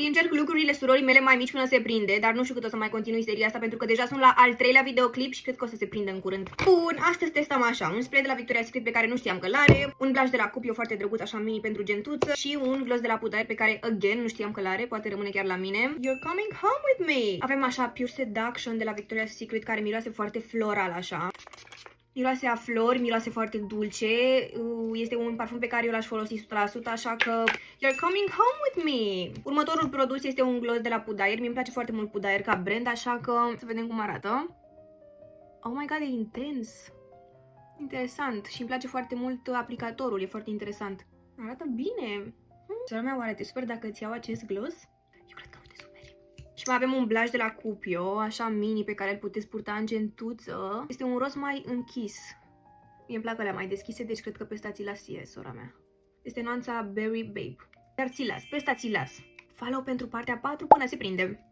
Încerc lucrurile surorii mele mai mici până se prinde, dar nu știu cât o să mai continui seria asta pentru că deja sunt la al 3-lea videoclip și cred că o să se prindă în curând. Bun, astăzi testam așa, un spray de la Victoria's Secret pe care nu știam că l-are, un blush de la Cupio foarte drăguț, așa mini pentru gentuță și un gloss de la Pudair pe care, again, nu știam că l-are, poate rămâne chiar la mine. You're coming home with me! Avem așa Pure Seduction de la Victoria's Secret care miroase foarte floral așa. Miroase a flori, miroase foarte dulce, este un parfum pe care eu l-aș folosi 100%, așa că you're coming home with me! Următorul produs este un gloss de la Pudair, mi-mi place foarte mult Pudair ca brand, așa că să vedem cum arată. Oh my god, e intens! Interesant și îmi place foarte mult aplicatorul, e foarte interesant. Arată bine! Sora mea, oare te super dacă îți iau acest gloss? Eu cred că nu te superi. Și mai avem un blush de la Cupio, așa mini, pe care îl puteți purta în gentuță. Este un roz mai închis. Mie îmi plac alea mai deschise, deci cred că pe ăsta ți las e, sora mea. Este nuanța Berry Babe. Dar ți las, pe ăsta ți las. Follow pentru partea 4 până se prinde.